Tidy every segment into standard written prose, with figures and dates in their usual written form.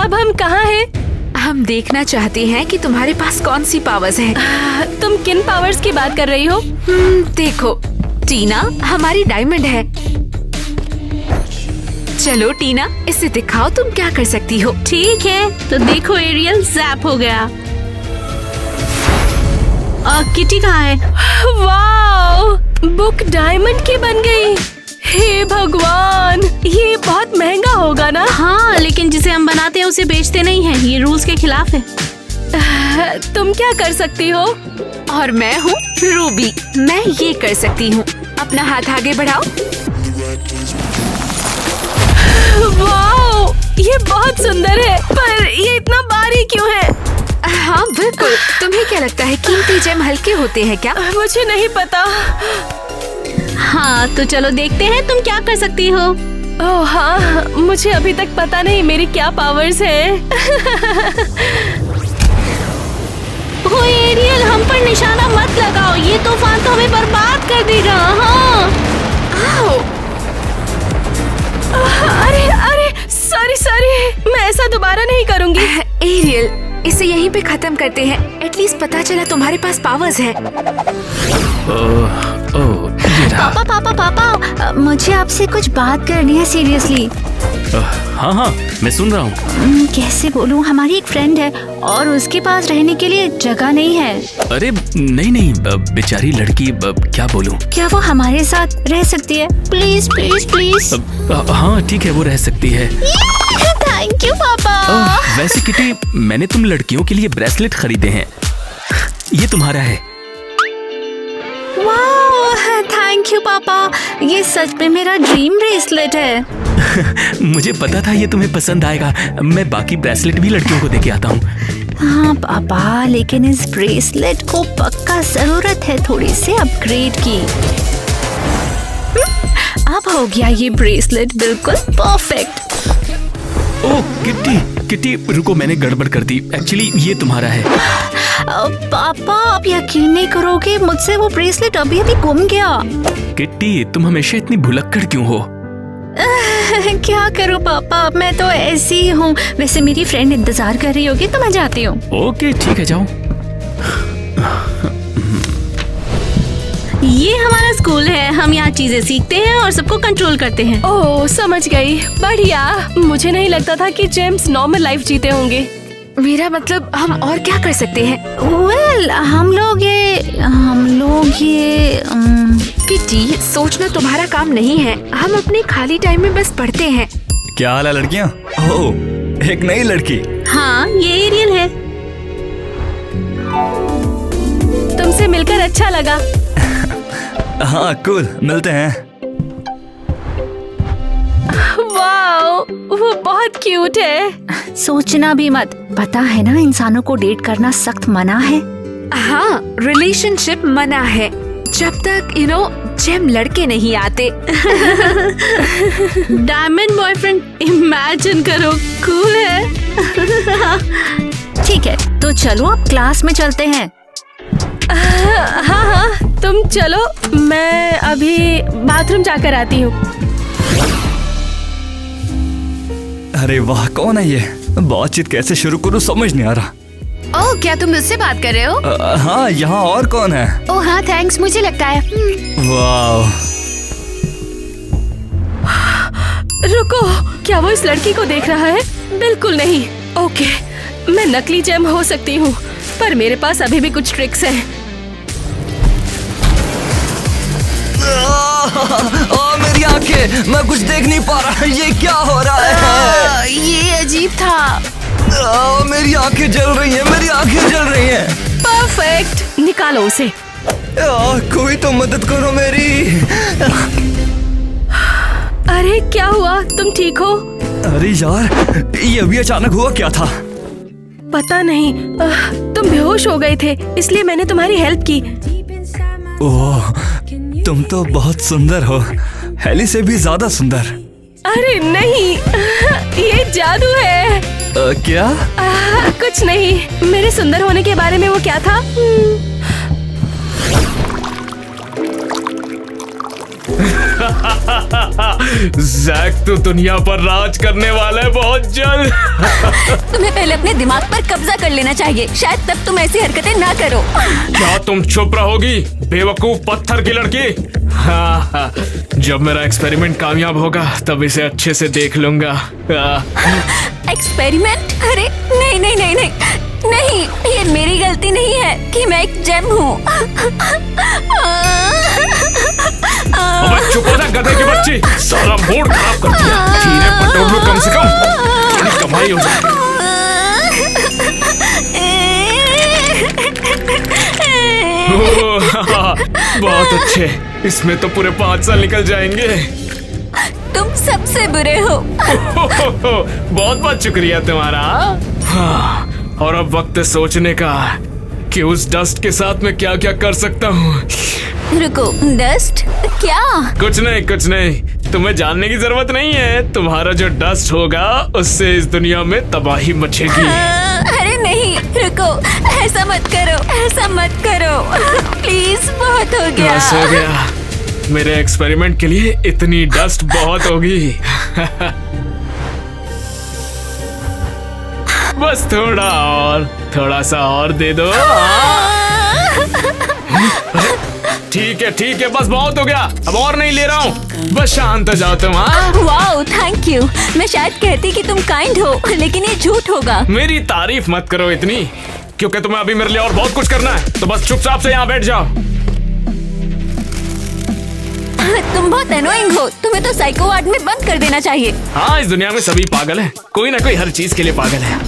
अब हम कहाँ हैं? हम देखना चाहते हैं कि तुम्हारे पास कौन सी पावर्स हैं। तुम किन पावर्स की बात कर रही हो? देखो टीना, हमारी डायमंड है। चलो टीना, इसे दिखाओ तुम क्या कर सकती हो। ठीक है, तो देखो एरियल ज़ैप हो गया। किटी कहाँ है? वाओ, बुक डायमंड की बन गई। हे भगवान, ये बहुत महंगा होगा ना? हाँ, लेकिन जिसे हम बनाते हैं उसे बेचते नहीं हैं। ये रूल्स के खिलाफ है। तुम क्या कर सकती हो? और मैं हूँ रूबी, मैं ये कर सकती हूँ। अपना हाथ आगे बढ़ाओ। वाओ, ये बहुत सुंदर है, पर ये इतना भारी क्यों है? हाँ बिल्कुल। तुम्हें क्या लगता है कीमती जेम हल्के होते हैं क्या? मुझे नहीं पता। हाँ, तो चलो देखते हैं तुम क्या कर सकती हो। ओह हाँ, मुझे अभी तक पता नहीं मेरी क्या पावर्स हैं। ओ एरियल, हम पर निशाना मत लगाओ, ये तूफान तो हमें बर्बाद कर देगा। हाँ। आओ। अरे अरे, सॉरी, मैं ऐसा दोबारा नहीं करूँगी। एरियल, इसे यहीं पे खत्म करते हैं। एटलीस्ट पता चला तुम्हारे पास पावर्स है। पापा, मुझे आपसे कुछ बात करनी है सीरियसली। हाँ, मैं सुन रहा हूँ। कैसे बोलूँ, हमारी एक फ्रेंड है और उसके पास रहने के लिए जगह नहीं है। अरे नहीं, बेचारी लड़की, क्या बोलूँ। क्या वो हमारे साथ रह सकती है? Please please please. हाँ ठीक है, वो रह सकती है। थैंक यू पापा। वैसे किटी, मैंने तुम लड़कियों के लिए ब्रेसलेट खरीदे हैं। ये तुम्हारा है। थैंक यू पापा, ये सच में मेरा ड्रीम ब्रेसलेट है। मुझे पता था ये तुम्हें पसंद आएगा। मैं बाकी ब्रेसलेट भी लड़कियों को देके आता हूँ। हाँ पापा, लेकिन इस ब्रेसलेट को पक्का जरूरत है थोड़ी से अपग्रेड की। अब हो गया ये ब्रेसलेट बिल्कुल परफेक्ट। ओह किटी, रुको, मैंने गड़बड़ कर दी। एक्चुअली ये तुम्हारा है। पापा, आप यकीन नहीं करोगे, मुझसे वो ब्रेसलेट अभी गुम गया। किट्टी, तुम हमेशा इतनी भुलक्कड़ क्यों हो? क्या करूं पापा, मैं तो ऐसी ही हूँ। वैसे मेरी फ्रेंड इंतजार कर रही होगी, तो मैं जाती हूँ। ओके ठीक है, जाओ। ये हमारा स्कूल है, हम यहाँ चीजें सीखते हैं और सबको कंट्रोल करते हैं। ओह समझ गई, बढ़िया। मुझे नहीं लगता था कि जेम्स नॉर्मल लाइफ जीते होंगे। मेरा मतलब, हम और क्या कर सकते हैं? वेल, हम लोग ये किटी, सोचना तुम्हारा काम नहीं है। हम अपने खाली टाइम में बस पढ़ते हैं। क्या हाल है लड़कियाँ? ओह, एक नई लड़की। हाँ, ये एरियल है। तुमसे मिलकर अच्छा लगा। हाँ कूल, मिलते हैं। वाओ, वो बहुत क्यूट है। सोचना भी मत, पता है ना, इंसानों को डेट करना सख्त मना है। हाँ, रिलेशनशिप मना है जब तक जेम लड़के नहीं आते। डायमंड बॉयफ्रेंड, इमेजिन करो, कूल है। ठीक है, तो चलो अब क्लास में चलते हैं। हाँ, तुम चलो, मैं अभी बाथरूम जाकर आती हूँ। अरे वाह, कौन है ये? बातचीत कैसे शुरू करूँ समझ नहीं आ रहा। ओह, क्या तुम मुझसे बात कर रहे हो? हाँ, यहाँ और कौन है? ओह हाँ, थैंक्स, मुझे लगता है। वाह। रुको, क्या वो इस लड़की को देख रहा है? बिल्कुल नहीं। ओके, मैं नकली जेम हो सकती हूँ, पर मेरे पास अभी भी कुछ ट्रिक्स हैं। मेरी आंखें, मैं कुछ देख नहीं पा रहा। ये क्या हो रहा है? ये अजीब था। मेरी आंखें जल रही हैं, मेरी आंखें जल रही हैं। परफेक्ट, निकालो उसे। कोई तो मदद करो मेरी। अरे क्या हुआ, तुम ठीक हो? अरे यार, ये अभी अचानक हुआ क्या था? पता नहीं, तुम बेहोश हो गए थे, इसलिए मैंने तुम्हारी हेल्प की। ओह, तुम तो बहुत सुंदर हो, हेली से भी ज्यादा सुंदर। अरे नहीं, ये जादू है। क्या? कुछ नहीं, मेरे सुंदर होने के बारे में वो क्या था? जैक तो दुनिया पर राज करने वाला है बहुत जल्द। तुम्हें पहले अपने दिमाग पर कब्जा कर लेना चाहिए, शायद तब तुम ऐसी हरकतें ना करो। क्या तुम चुप रहोगी बेवकूफ पत्थर की लड़की? हाँ, जब मेरा एक्सपेरिमेंट कामयाब होगा तब इसे अच्छे से देख लूंगा। एक्सपेरिमेंट? अरे नहीं नहीं नहीं नहीं नहीं, ये मेरी गलती नहीं है कि मैं एक जेम हूँ। अबे चुप हो जा गधे की बच्ची, सारा मूड खराब कर दिया। खीरे पटोर लो कम से कम, थोड़ी कमाई हो जाए। बहुत अच्छे, इसमें तो पूरे 5 साल निकल जाएंगे। तुम सबसे बुरे हो। बहुत बहुत शुक्रिया तुम्हारा। हाँ, और अब वक्त है सोचने का कि उस डस्ट के साथ मैं क्या क्या कर सकता हूँ। रुको, डस्ट? क्या? कुछ नहीं, तुम्हें जानने की जरूरत नहीं है। तुम्हारा जो डस्ट होगा उससे इस दुनिया में तबाही मचेगी। अरे नहीं, रुको, ऐसा मत करो प्लीज, बहुत हो गया। बस हो गया, मेरे एक्सपेरिमेंट के लिए इतनी डस्ट बहुत होगी। बस थोड़ा सा और दे दो। ठीक है, बस बहुत हो गया, अब और नहीं ले रहा हूँ। बस शांत हो जाओ तुम। Wow, thank you. मैं शायद कहती कि तुम काइंड हो, लेकिन ये झूठ होगा। मेरी तारीफ मत करो इतनी, क्योंकि तुम्हें अभी मेरे लिए और बहुत कुछ करना है। तो बस चुपचाप से यहाँ बैठ जाओ। तुम बहुत एनोइंग हो, तुम्हें तो साइको वार्ड में बंद कर देना चाहिए। हाँ, इस दुनिया में सभी पागल हैं, कोई ना कोई हर चीज के लिए पागल है।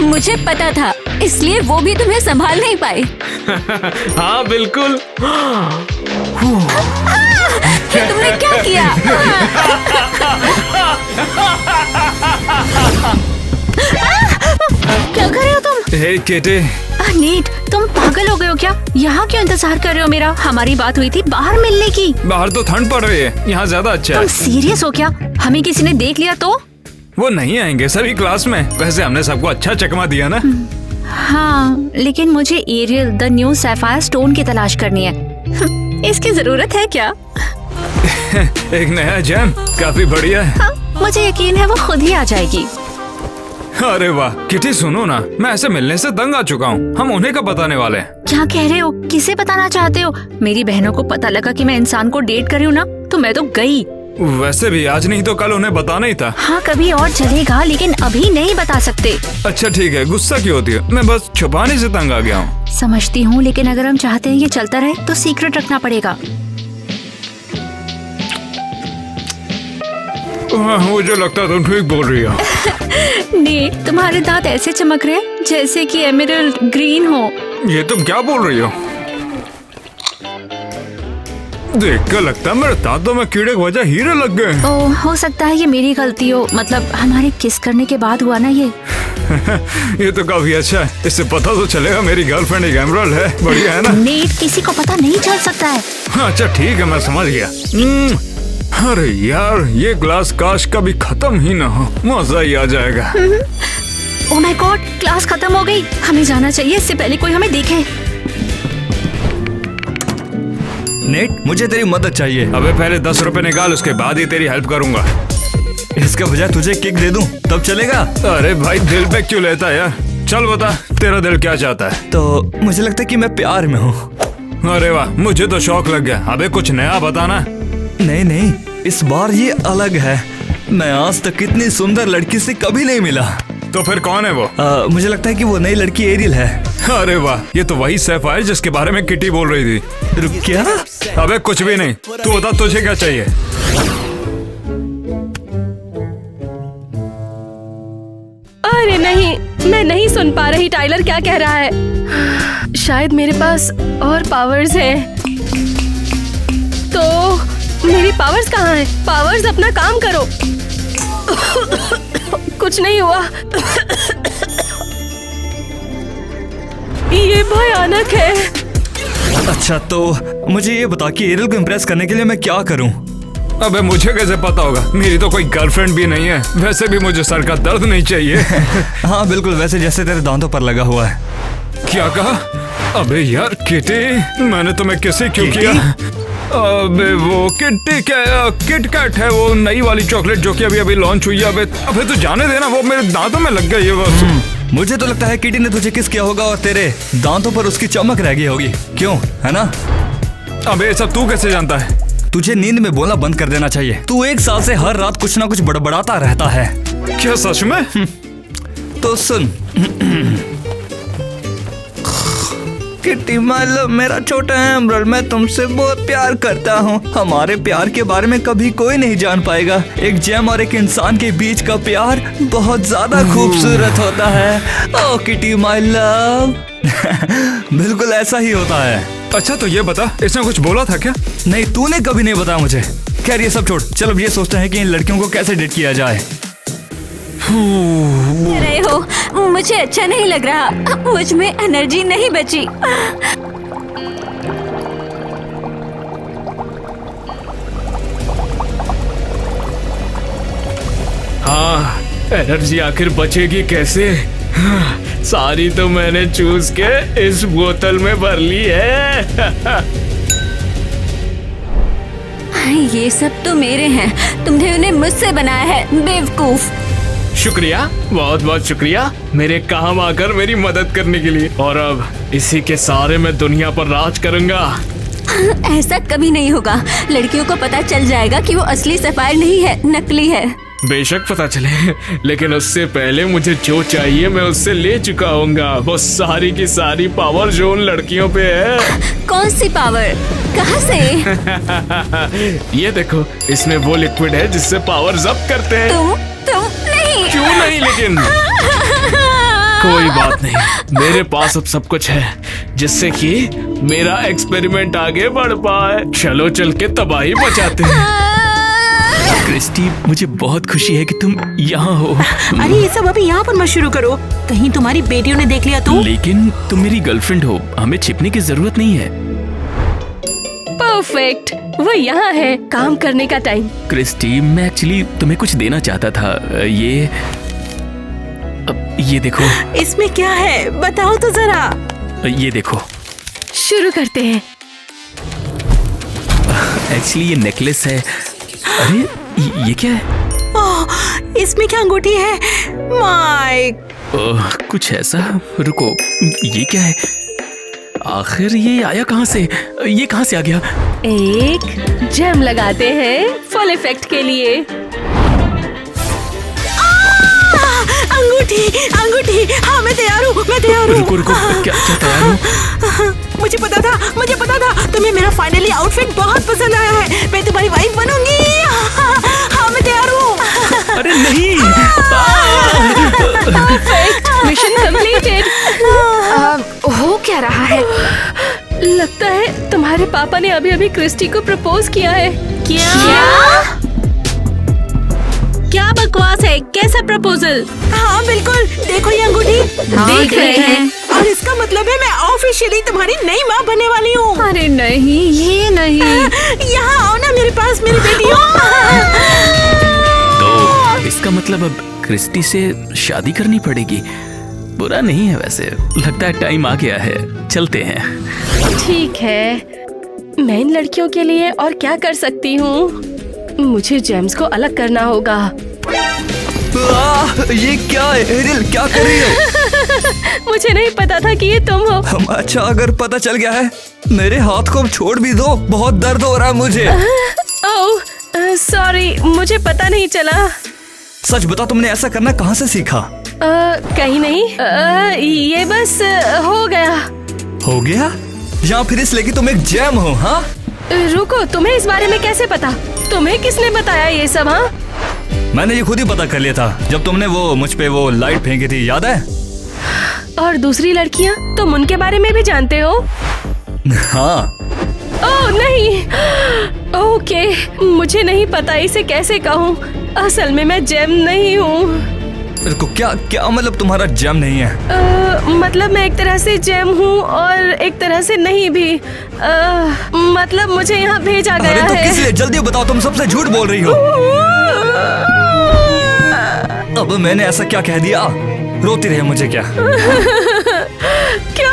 मुझे पता था, इसलिए वो भी तुम्हें संभाल नहीं पाए। हाँ बिल्कुल। ये तुमने क्या किया? क्या कर रहे हो तुम? हे किटी, नीट, तुम पागल हो गए हो क्या? यहाँ क्यों इंतजार कर रहे हो मेरा? हमारी बात हुई थी बाहर मिलने की। बाहर तो ठंड पड़ रही है, यहाँ ज्यादा अच्छा तुम है। सीरियस हो क्या? हमें किसी ने देख लिया तो? वो नहीं आएंगे, सभी क्लास में। वैसे हमने सबको अच्छा चकमा दिया ना। हाँ, लेकिन मुझे Ariel the new sapphire stone की तलाश करनी है। इसकी जरूरत है क्या? एक नया जैम, काफी बढ़िया है। हाँ, मुझे यकीन है वो खुद ही आ जाएगी। अरे वाह किटी, सुनो ना, मैं ऐसे मिलने से दंग आ चुका हूँ। हम उन्हें का बताने वाले हैं। क्या कह रहे हो? किसे बताना चाहते हो? मेरी बहनों को पता लगा कि मैं इंसान को डेट कर रही हूँ ना, तो मैं तो गई। वैसे भी आज नहीं तो कल उन्हें बताना ही था। हाँ, कभी और चलेगा, लेकिन अभी नहीं बता सकते। अच्छा ठीक है, गुस्सा क्यों होती है? मैं बस छुपाने से तंग आ गया हूँ। समझती हूँ, लेकिन अगर हम चाहते हैं ये चलता रहे तो सीक्रेट रखना पड़ेगा। मुझे लगता है तुम ठीक बोल रही हो। नीट, तुम्हारे दांत ऐसे चमक रहे हैं जैसे कि एमरल्ड ग्रीन हो। ये तुम क्या बोल रही हो? देख कर लगता है मेरे दांतों में कीड़े की वजह हीरे लग गए। ओ, हो सकता है ये मेरी गलती हो। मतलब हमारे किस करने के बाद हुआ ना ये। ये तो काफी अच्छा है, इससे पता तो चलेगा मेरी गर्लफ्रेंड एक एमरल्ड है। बढ़िया है ना? नीट, किसी को पता नहीं चल सकता है। अच्छा ठीक है, मैं समझ गया। अरे यार, ये क्लास काश कभी खत्म ही ना हो, मजा ही आ जाएगा। ओह माय गॉड, क्लास खत्म हो गई। हमें जाना चाहिए, इससे पहले कोई हमें देखे। नेट, मुझे तेरी मदद चाहिए। अबे पहले 10 रुपए निकाल, उसके बाद ही तेरी हेल्प करूंगा। इसके बजाय तुझे किक दे दूं तब चलेगा? अरे भाई, दिल पे क्यों लेता है यार? चल बता, तेरा दिल क्या चाहता है? तो मुझे लगता है कि मैं प्यार में हूँ। अरे वाह, मुझे तो शौक लग गया। अबे कुछ नया बताना। नहीं, इस बार ये अलग है। मैं आज तक इतनी सुंदर लड़की से कभी नहीं मिला। तो फिर कौन है वो? मुझे लगता है कि वो नई लड़की एरियल है। अरे वाह, ये तो वही सैफायर जिसके बारे में किटी बोल रही थी। रुक, क्या? अबे कुछ भी नहीं, तू बता तुझे क्या चाहिए? अरे नहीं, मैं नहीं सुन पा रही टाइलर क्या कह रहा है। शायद मेरे पास और पावर्स हैं। तो मेरी पावर्स कहाँ हैं? पावर्स, अपना काम करो। कुछ नहीं हुआ। ये भयानक है। अच्छा, तो मुझे ये बता कि एरियल को इम्प्रेस करने के लिए मैं क्या करूं? अबे मुझे कैसे पता होगा? मेरी तो कोई गर्लफ्रेंड भी नहीं है। वैसे भी मुझे सर का दर्द नहीं चाहिए। हाँ बिल्कुल, वैसे जैसे तेरे दांतों पर लगा हुआ है। क्या कहा? अबे यार किटी, मैंने तुम्हें किसी क्यों किया? अबे वो किट कैट है, वो नई वाली चॉकलेट जो कि अभी अभी लॉन्च हुई है। अबे तू जाने देना, वो मेरे दांतों में लग गई है बस। मुझे तो लगता है किटी ने तुझे किस किया होगा और तेरे दांतों पर उसकी चमक रह गई होगी, क्यों, है ना? अबे सब तू कैसे जानता है? तुझे नींद में बोलना बंद कर देना चाहिए। तू 1 साल से हर रात कुछ ना कुछ बड़बड़ाता रहता है। क्या सच में? तो सुन किटी माय लव, मेरा छोटा एमरल्ड, मैं तुमसे बहुत प्यार करता हूँ। हमारे प्यार के बारे में कभी कोई नहीं जान पाएगा। एक जेम और एक इंसान के बीच का प्यार बहुत ज्यादा खूबसूरत होता है। ओ किटी माय लव। बिल्कुल ऐसा ही होता है। अच्छा तो ये बता, इसने कुछ बोला था क्या? नहीं, तूने कभी नहीं बताया मुझे। खैर ये सब छोड़, चल अब ये सोचते हैं कि इन लड़कियों को कैसे डेट किया जाए। रहे हो, मुझे अच्छा नहीं लग रहा, मुझ में एनर्जी नहीं बची। हाँ, एनर्जी आखिर बचेगी कैसे? सारी तो मैंने चूस के इस बोतल में भर ली है। ये सब तो मेरे हैं, तुमने उन्हें मुझसे बनाया है, बेवकूफ। शुक्रिया, बहुत बहुत शुक्रिया मेरे काम आकर मेरी मदद करने के लिए। और अब इसी के सहारे मैं दुनिया पर राज करूंगा। ऐसा कभी नहीं होगा। लड़कियों को पता चल जाएगा कि वो असली सफायर नहीं है, नकली है। बेशक पता चले, लेकिन उससे पहले मुझे जो चाहिए मैं उससे ले चुका हूँगा। वो सारी की सारी पावर जो उन लड़कियों पे है। कौन सी पावर, कहाँ से? ये देखो, इसमें वो लिक्विड है जिससे पावर जब्त करते हैं। तुम नहीं। क्यों नहीं? लेकिन कोई बात नहीं, मेरे पास अब सब कुछ है जिससे कि मेरा एक्सपेरिमेंट आगे बढ़ पाए। चलो चल के तबाही मचाते हैं। क्रिस्टी, मुझे बहुत खुशी है कि तुम यहाँ हो। अरे ये सब अभी यहाँ पर मत शुरू करो, कहीं तुम्हारी बेटियों ने देख लिया तो। लेकिन तुम मेरी गर्लफ्रेंड हो, हमें छिपने की जरूरत नहीं है। परफेक्ट, वो यहाँ है, काम करने का टाइम। क्रिस्टी, मैं एक्चुअली तुम्हें कुछ देना चाहता था। ये देखो। इसमें क्या है, बताओ तो जरा। ये देखो। शुरू करते हैं। एक्चुअली ये नेकलेस है। अरे ये क्या है? ओह, इसमें क्या अंगूठी है? माय कुछ ऐसा। रुको, ये क्या है? आखिर ये आया कहाँ से? ये कहाँ से आ गया? एक जेम लगाते हैं फुल इफेक्ट के लिए। अंगूठी, हाँ मैं तैयार हूँ। रुको, क्या तैयार हो? मुझे पता था तुम्हें मेरा फाइनली आउटफिट बहुत पसंद आया है। मैं तुम्हारी वाइफ बनूंगी। हाँ मैं तैयार हूँ। अरे नहीं। Perfect, mission completed. हो क्या रहा है? लगता है तुम्हारे पापा ने अभी अभी क्रिस्टी को प्रपोज किया है। क्या बकवास है, कैसा प्रपोजल? हाँ बिल्कुल, देखो ये अंगूठी। देख रहे हैं। और इसका मतलब है मैं ऑफिशियली तुम्हारी नई माँ बनने वाली हूँ। अरे नहीं, ये नहीं। यहाँ आओ ना मेरे पास, मेरी बेटियों। तो इसका मतलब अब क्रिस्टी से शादी करनी पड़ेगी। बुरा नहीं है वैसे, लगता है टाइम आ गया है, चलते हैं। ठीक है, मैं इन लड़कियों के लिए और क्या कर सकती हूँ? मुझे जेम्स को अलग करना होगा। ये क्या है एरियल, क्या कर रही हो? मुझे नहीं पता था कि ये तुम हो। अच्छा, अगर पता चल गया है, मेरे हाथ को छोड़ भी दो, बहुत दर्द हो रहा है मुझे। ओह, सॉरी, मुझे पता नहीं चला। सच बता, तुमने ऐसा करना कहाँ से सीखा? कहीं नहीं, ये बस हो गया। हो गया? या फिर इसलिए कि तुम एक जैम हो? हाँ रुको, तुम्हें इस बारे में कैसे पता? तुम्हें किसने बताया ये सब? हाँ, मैंने ये खुद ही पता कर लिया था जब तुमने वो मुझ पे वो लाइट फेंकी थी, याद है? और दूसरी लड़कियाँ, तुम उनके बारे में भी जानते हो? हाँ। ओह नहीं, ओके, मुझे नहीं पता इसे कैसे कहूँ। असल में मैं जेम नहीं हूँ। को क्या मतलब तुम्हारा जेम नहीं है? मतलब मैं एक तरह से जेम हूँ और एक तरह से नहीं भी। मतलब मुझे यहाँ भेजा गया है। तो है। किस लिए? जल्दी बताओ, तुम सबसे झूठ बोल रही हो। अब मैंने ऐसा क्या कह दिया? रोती रहे मुझे क्या? क्या?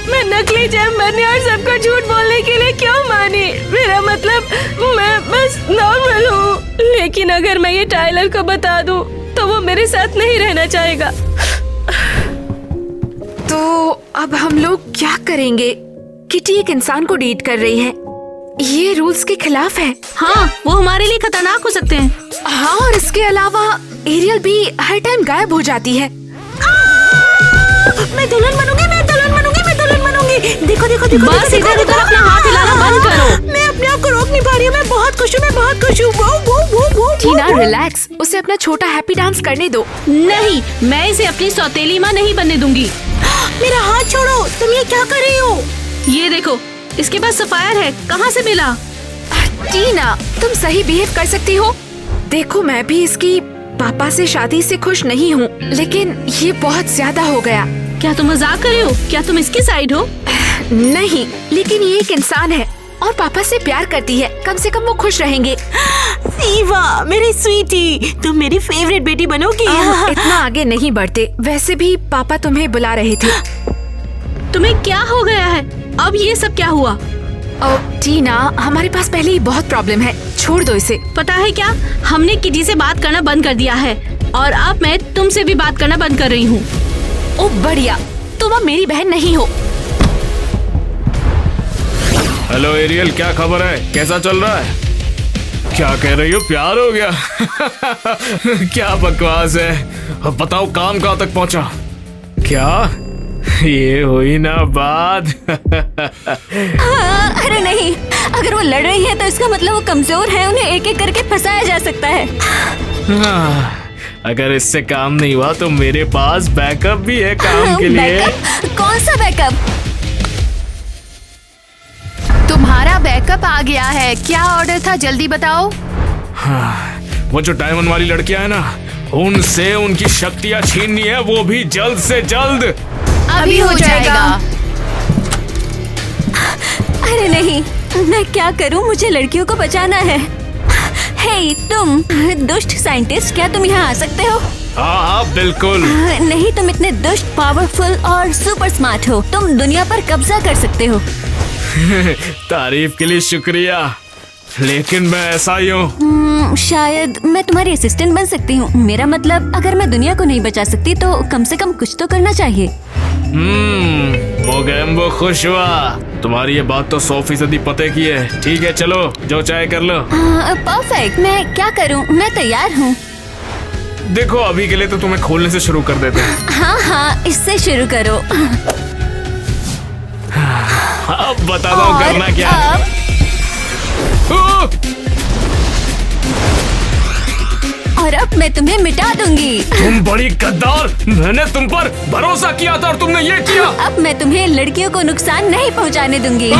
मैं नकली जैम बनने और सबको झूठ बोलने के लिए क्यों मानी? मेरा मतलब मैं बस नॉर्मल हूँ, लेकिन अगर मैं ये टाइलर को बता दूँ तो वो मेरे साथ नहीं रहना चाहेगा। तो अब हम लोग क्या करेंगे? किटी एक इंसान को डेट कर रही है, ये रूल्स के खिलाफ है। हाँ, वो हमारे लिए खतरनाक हो सकते हैं। हाँ, और इसके अलावा एरियल भी हर टाइम गायब हो जाती है। मैं दुल्हन बनूंगी, मैं दुल्हन बनूंगी, मैं दुल्हन बनूंगी। देखो देखो देखो, बस देखो, इधर देखो, उधर अपना हाथ हिलाना बंद करो। मैं अपने आप को रोक नहीं पा रही हूँ। मैं बहुत खुश हूँ, मैं बहुत खुश हूँ। वो वो वो वो टीना रिलैक्स, उसे अपना छोटा हैप्पी डांस करने दो। नहीं, मैं इसे अपनी सौतेली माँ नहीं बनने दूंगी। मेरा हाथ छोड़ो, तुम ये क्या कर रही हो? ये देखो, इसके पास सफायर है, कहाँ से मिला? टीना, तुम सही बिहेव कर सकती हो। देखो, मैं भी इसकी पापा से शादी से खुश नहीं हूँ, लेकिन ये बहुत ज्यादा हो गया। क्या तुम मजाक कर रहे हो? क्या तुम इसकी साइड हो? नहीं, लेकिन ये एक इंसान है और पापा से प्यार करती है, कम से कम वो खुश रहेंगे। सीवा, मेरी स्वीटी, तुम मेरी फेवरेट बेटी बनोगी। इतना आगे नहीं बढ़ते, वैसे भी पापा तुम्हें बुला रहे थे। तुम्हें क्या हो गया है? अब ये सब क्या हुआ? टीना, हमारे पास पहले ही बहुत प्रॉब्लम है, छोड़ दो इसे। पता है क्या, हमने किटी से बात करना बंद कर दिया है और अब मैं तुमसे भी बात करना बंद कर रही हूँ। ओ बढ़िया, तुम अब मेरी बहन नहीं हो। हेलो एरियल, क्या खबर है? कैसा चल रहा है? क्या कह रही हो? प्यार हो गया? क्या बकवास है। अब बताओ, काम कहाँ तक पहुँचा? क्या ये हुई ना बात? अरे नहीं, अगर वो लड़ रही है तो इसका मतलब वो कमजोर है, उन्हें एक एक करके फंसाया जा सकता है। अगर इससे काम नहीं हुआ तो मेरे पास बैकअप भी है काम के लिए। बैकअप? कौन सा बैकअप? तुम्हारा बैकअप आ गया है। क्या ऑर्डर था, जल्दी बताओ। वो जो डायमंड वाली लड़कियां है ना, उनसे उनकी शक्तियां छीननी है, वो भी जल्द से जल्द। अभी हो जाएगा। अरे नहीं, मैं क्या करूं? मुझे लड़कियों को बचाना है। हे तुम दुष्ट साइंटिस्ट, क्या तुम यहाँ आ सकते हो? हाँ बिल्कुल। नहीं, तुम इतने दुष्ट, पावरफुल और सुपर स्मार्ट हो। तुम दुनिया पर कब्जा कर सकते हो। तारीफ के लिए शुक्रिया, लेकिन मैं ऐसा ही हूँ। शायद मैं तुम्हारी असिस्टेंट बन सकती हूँ। मेरा मतलब, अगर मैं दुनिया को नहीं बचा सकती तो कम से कम कुछ तो करना चाहिए। मोगेम्बो खुश हुआ। तुम्हारी ये बात तो 100% पते की है। ठीक है, चलो जो चाहे कर लो। परफेक्ट। मैं क्या करूँ? मैं तैयार हूँ। देखो, अभी के लिए तो तुम्हें खोलने से शुरू कर देते हैं। हाँ, इससे शुरू करो। अब बता दो करना क्या है। और अब मैं तुम्हें मिटा दूंगी। तुम बड़ी गद्दार, मैंने तुम पर भरोसा किया था और तुमने ये किया। अब मैं तुम्हें लड़कियों को नुकसान नहीं पहुंचाने दूंगी।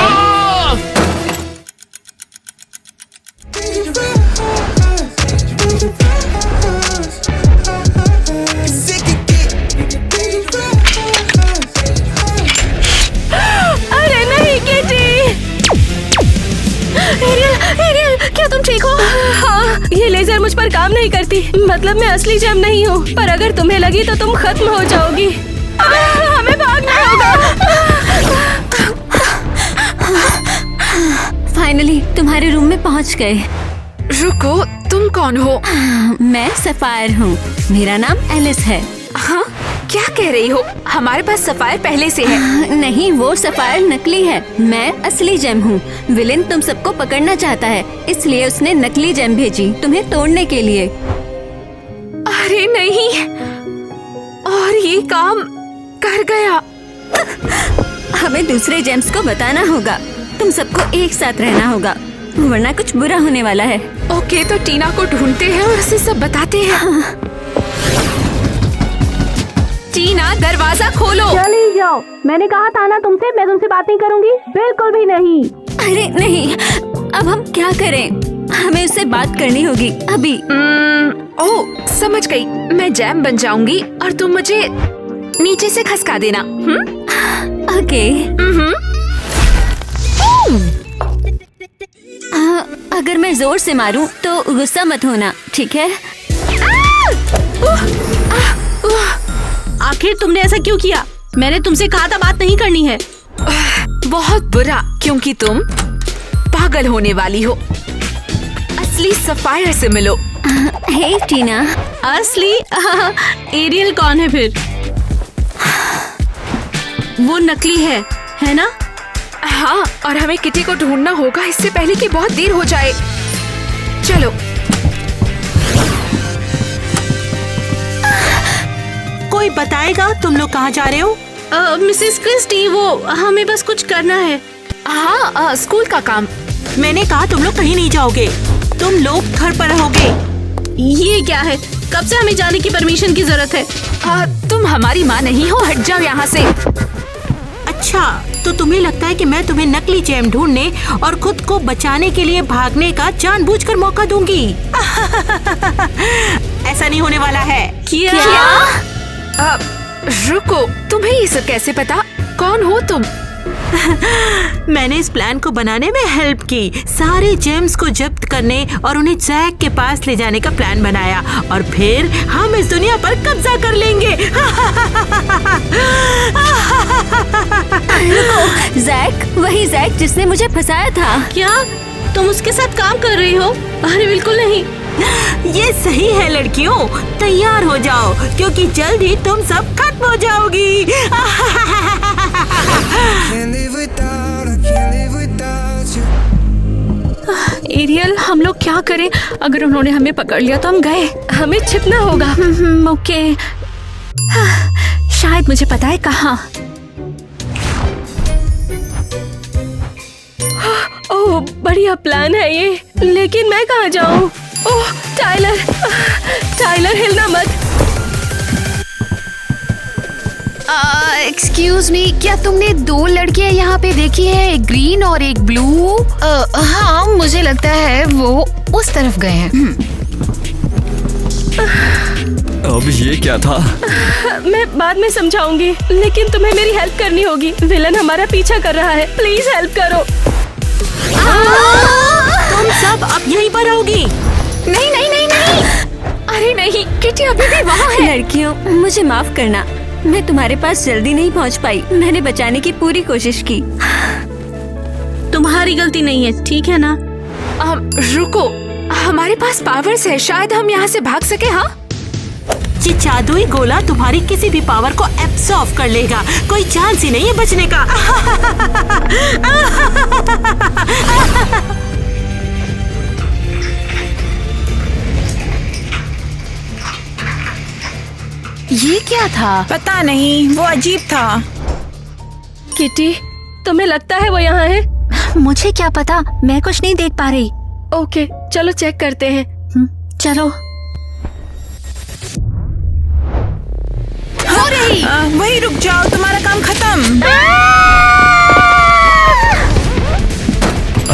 अरे नहीं किटी। एरियल, क्या तुम ठीक हो? हाँ, ये लेजर मुझ पर काम नहीं करती। मतलब मैं असली जैम नहीं हूँ, पर अगर तुम्हें लगी तो तुम खत्म हो जाओगी। हमें भागना होगा। फाइनली तुम्हारे रूम में पहुंच गए। रुको, तुम कौन हो? मैं सफायर हूँ। मेरा नाम एलिस है। हाँ, क्या कह रही हो? हमारे पास सफायर पहले से है। नहीं, वो सफायर नकली है। मैं असली जेम हूँ। विलेन तुम सबको पकड़ना चाहता है, इसलिए उसने नकली जेम भेजी तुम्हें तोड़ने के लिए। अरे नहीं, और ये काम कर गया। हमें दूसरे जेम्स को बताना होगा। तुम सबको एक साथ रहना होगा, वरना कुछ बुरा होने वाला है। ओके, तो टीना को ढूंढते हैं और उसे सब बताते हैं। टीना, दरवाजा खोलो। चली जाओ। मैंने कहा था ना तुमसे, मैं तुमसे बात नहीं करूंगी। बिल्कुल भी नहीं। अरे नहीं, अब हम क्या करें? हमें उससे बात करनी होगी अभी। ओह, समझ गई। मैं जैम बन जाऊंगी और तुम मुझे नीचे से खसका देना। ओके। अगर मैं जोर से मारूं तो गुस्सा मत होना, ठीक है? आखिर तुमने ऐसा क्यों किया? मैंने तुमसे कहा था बात नहीं करनी है। बहुत बुरा, क्योंकि तुम पागल होने वाली हो। असली सफायर से मिलो। हे टीना, असली एरियल कौन है फिर? वो नकली है ना? हाँ, और हमें किटी को ढूंढना होगा इससे पहले कि बहुत देर हो जाए। चलो। कोई बताएगा तुम लोग कहाँ जा रहे हो? मिसेस क्रिस्टी, वो हमें बस कुछ करना है। हाँ, स्कूल का काम। मैंने कहा तुम लोग कहीं नहीं जाओगे, तुम लोग घर पर रहोगे। ये क्या है? कब से हमें जाने की परमिशन की जरूरत है? तुम हमारी माँ नहीं हो, हट जाओ यहाँ से। अच्छा, तो तुम्हें लगता है कि मैं तुम्हें नकली जेम ढूंढने और खुद को बचाने के लिए भागने का जानबूझकर मौका दूंगी? ऐसा नहीं होने वाला है। क्या? रुको, तुम्हें ये सब कैसे पता? कौन हो तुम? मैंने इस प्लान को बनाने में हेल्प की, सारे जेम्स को जब्त करने और उन्हें जैक के पास ले जाने का प्लान बनाया, और फिर हम इस दुनिया पर कब्जा कर लेंगे। रुको, जैक, वही जैक जिसने मुझे फंसाया था। क्या तुम उसके साथ काम कर रही हो? अरे बिल्कुल नहीं। ये सही है लड़कियों, तैयार हो जाओ क्योंकि जल्द ही तुम सब खत्म हो जाओगी। एरियल, हम लोग क्या करें? अगर उन्होंने हमें पकड़ लिया तो हम गए। हमें छिपना होगा। ओके, शायद मुझे पता है कहाँ। ओह, बढ़िया प्लान है ये, लेकिन मैं कहाँ जाऊँ? ओह, टाइलर, टाइलर हिलना मत। एक्सक्यूज मी, क्या तुमने दो लड़कियां यहाँ पे देखी है, एक ग्रीन और एक ब्लू? हाँ, मुझे लगता है वो उस तरफ गए हैं। अब ये क्या था? मैं बाद में समझाऊंगी, लेकिन तुम्हें मेरी हेल्प करनी होगी। विलन हमारा पीछा कर रहा है, प्लीज हेल्प करो। तुम सब अब यहीं पर रहोगी। नहीं नहीं नहीं नहीं, अरे नहीं, किटी अभी भी वहाँ है। लड़कियों, मुझे माफ करना, मैं तुम्हारे पास जल्दी नहीं पहुंच पाई। मैंने बचाने की पूरी कोशिश की। तुम्हारी गलती नहीं है, ठीक है ना? रुको, हमारे पास पावर्स है, शायद हम यहाँ से भाग सके। हाँ, ये जादुई गोला तुम्हारी किसी भी पावर को एब्सॉर्ब कर लेगा, कोई चांस ही नहीं है बचने का। ये क्या था? पता नहीं, वो अजीब था। किटी, तुम्हें लगता है वो यहाँ है? मुझे क्या पता, मैं कुछ नहीं देख पा रही। ओके, चलो चेक करते हैं। चलो। हो रही। वही रुक जाओ, तुम्हारा काम खत्म।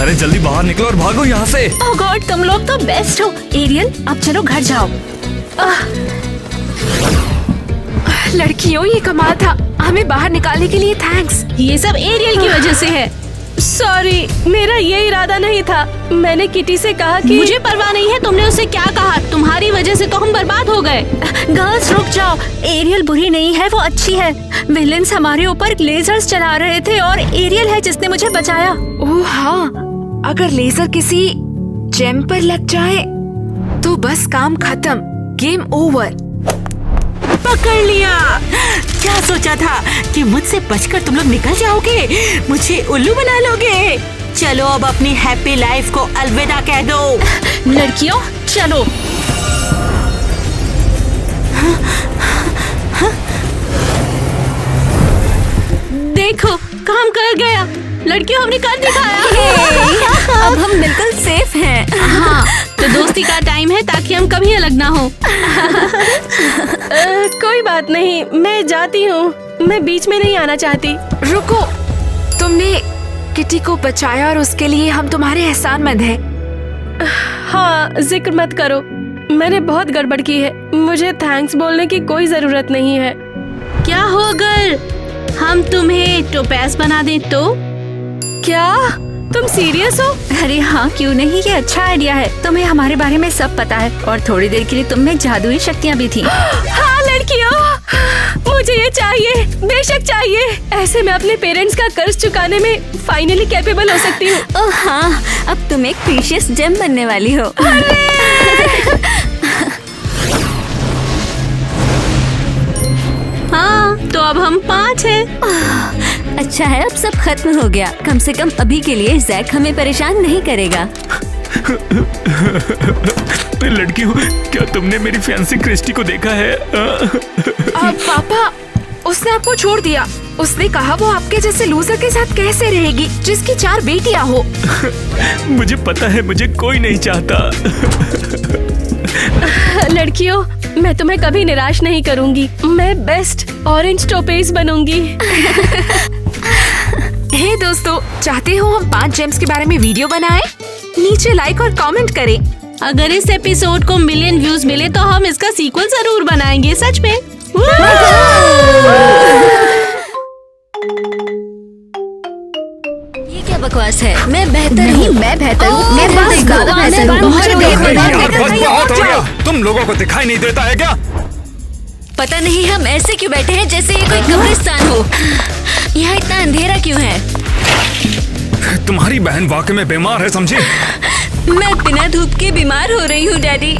अरे जल्दी बाहर निकलो और भागो यहाँ से। ओह गॉड, तुम लोग तो बेस्ट हो। एरियल, अब चलो घर जाओ। लड़कियों, ये कमाल था, हमें बाहर निकालने के लिए थैंक्स। ये सब एरियल की वजह से है। सॉरी, मेरा ये इरादा नहीं था। मैंने किटी से कहा कि मुझे परवाह नहीं है तुमने उससे क्या कहा, तुम्हारी वजह से तो हम बर्बाद हो गए। गर्ल्स रुक जाओ, एरियल बुरी नहीं है, वो अच्छी है। विलेंस हमारे ऊपर लेजर्स चला रहे थे और एरियल है जिसने मुझे बचाया। ओह हाँ, अगर लेजर किसी जेम पर लग जाए तो बस काम खत्म, गेम ओवर। पकड़ लिया। क्या सोचा था कि मुझसे बचकर तुम लोग निकल जाओगे, मुझे उल्लू बना लोगे? चलो अब अपनी हैप्पी लाइफ को अलविदा कह दो। लड़कियों चलो। देखो, काम कर गया। लड़कियों, हमने कर दिखाया। अब हम बिल्कुल सेफ हैं। हाँ, तो दोस्ती का टाइम है ताकि हम कभी अलग ना हो। कोई बात नहीं, मैं जाती हूँ। मैं बीच में नहीं आना चाहती। रुको, तुमने किटी को बचाया और उसके लिए हम तुम्हारे एहसानमंद हैं। हाँ, जिक्र मत करो, मैंने बहुत गड़बड़ की है। मुझे थैंक्स बोलने की कोई जरूरत नहीं है। क्या हो अगर हम तुम्हें टोपैज बना दें तो? क्या तुम सीरियस हो? अरे हाँ, क्यों नहीं, ये अच्छा आइडिया है। तुम्हें हमारे बारे में सब पता है और थोड़ी देर के लिए तुम में जादुई शक्तियाँ भी थी। हाँ लड़कियों, मुझे ये चाहिए, बेशक चाहिए। ऐसे मैं अपने पेरेंट्स का कर्ज चुकाने में फाइनली कैपेबल हो सकती हूँ। ओह हाँ, अब तुम एक प्रीशियस जेम बनने वाली हो। हाँ, तो अब हम 5 हैं। अच्छा है, अब सब खत्म हो गया। कम से कम अभी के लिए जैक हमें परेशान नहीं करेगा। लड़की हो, क्या तुमने मेरी फियांसी क्रिस्टी को देखा है? पापा, उसने आपको छोड़ दिया। उसने कहा वो आपके जैसे लूजर के साथ कैसे रहेगी जिसकी 4 बेटियां हो। मुझे पता है, मुझे कोई नहीं चाहता। लड़कियों, मैं तुम्हें कभी निराश नहीं करूंगी। मैं बेस्ट ऑरेंज टोपेज बनूंगी। हे दोस्तों, चाहते हो हम 5 जेम्स के बारे में वीडियो बनाएं? नीचे लाइक और कमेंट करें। अगर इस एपिसोड को मिलियन व्यूज मिले तो हम इसका सीक्वल जरूर बनाएंगे, सच में। ये क्या बकवास है? मैं बेहतर नहीं, हूँ। मैं बेहतर हूँ। मैं बहुत ज्यादा बेहतर हूँ। मुझे देखो, यार, बस बहुत हो गया। तुम लोगों को दिखाई नहीं देता है क्या? पता नहीं हम ऐसे क्यों बैठे हैं जैसे ये कोई कब्रिस्तान हो। यहाँ इतना अंधेरा क्यों है? तुम्हारी बहन वाकई में बीमार है, समझी? मैं बिना धूप के बीमार हो रही हूँ डैडी।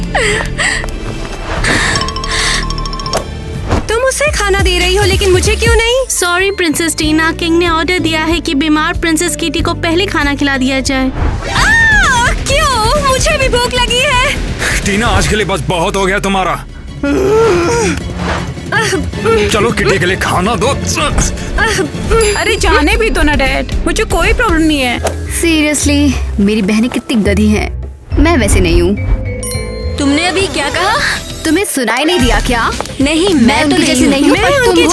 तुम उसे खाना दे रही हो लेकिन मुझे क्यों नहीं? सॉरी प्रिंसेस टीना, किंग ने ऑर्डर दिया है कि बीमार प्रिंसेस किटी को पहले खाना खिला दिया जाए। क्यों? मुझे भी भूख लगी है। टीना, आज के लिए बस बहुत हो गया तुम्हारा। चलो किटी के लिए खाना दो। अरे जाने भी दो ना डैड, मुझे कोई प्रॉब्लम नहीं है। सीरियसली, मेरी बहनें कितनी गधी हैं। मैं वैसे नहीं हूँ। तुमने अभी क्या कहा? तुम्हें सुनाई नहीं दिया क्या? नहीं, मैं उनकी जैसी नहीं हूँ, पर तुम हो। नहीं,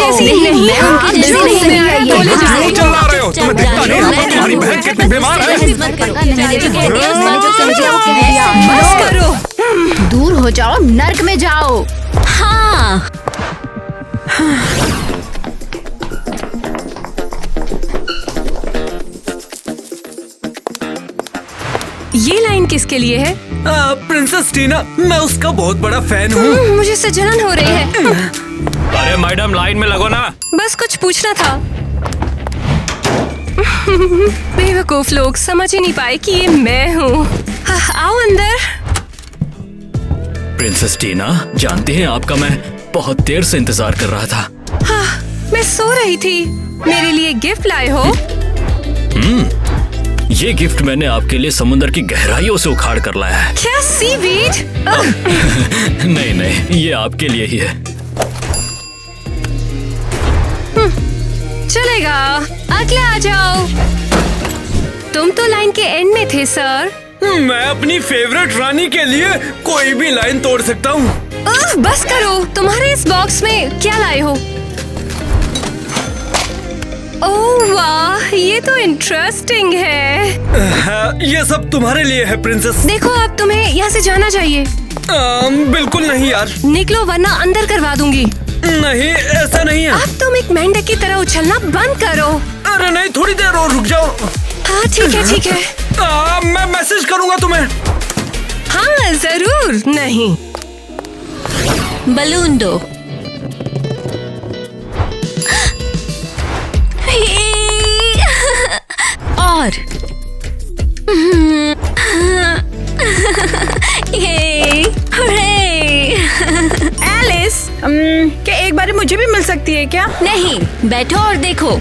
मैं उनकी जैसी नहीं हूँ। क्यों चिल्ला रहे हो? तुम्हें दिखता नहीं है तुम्हारी बहन कितनी बीमार है? बस करो, दूर हो जाओ, नर्क में जाओ। हाँ, ये लाइन किसके लिए है? प्रिंसेस टीना, मैं उसका बहुत बड़ा फैन हूँ। मुझे इससे जलन हो रही है। अरे मैडम, लाइन में लगो ना। बस कुछ पूछना था। बेवकूफ लोग समझ ही नहीं पाए कि ये मैं हूँ। आओ अंदर। प्रिंसेस टीना, जानती हैं आपका मैं बहुत देर से इंतजार कर रहा था। मैं सो रही थी। मेरे लिए गिफ्ट लाए हो? ये गिफ्ट मैंने आपके लिए समुद्र की गहराइयों से उखाड़ कर लाया है। क्या सीवीड? नहीं नहीं, ये आपके लिए ही है। चलेगा, अगले आ जाओ। तुम तो लाइन के एंड में थे सर। मैं अपनी फेवरेट रानी के लिए कोई भी लाइन तोड़ सकता हूँ। बस करो, तुम्हारे इस बॉक्स में क्या लाए हो? ओह वाह, ये तो इंटरेस्टिंग है। ये सब तुम्हारे लिए है प्रिंसेस। देखो, अब तुम्हें यहाँ से जाना चाहिए। बिल्कुल नहीं यार। निकलो वरना अंदर करवा दूंगी। नहीं, ऐसा नहीं है। अब तुम एक मेंढक की तरह उछलना बंद करो। अरे नहीं, थोड़ी देर और रुक जाओ। हाँ ठीक है ठीक है। मैं मैसेज करूंगा तुम्हें। हाँ जरूर। नहीं, बलून दो। और एलिस, क्या एक बार मुझे भी मिल सकती है क्या? नहीं, बैठो और देखो।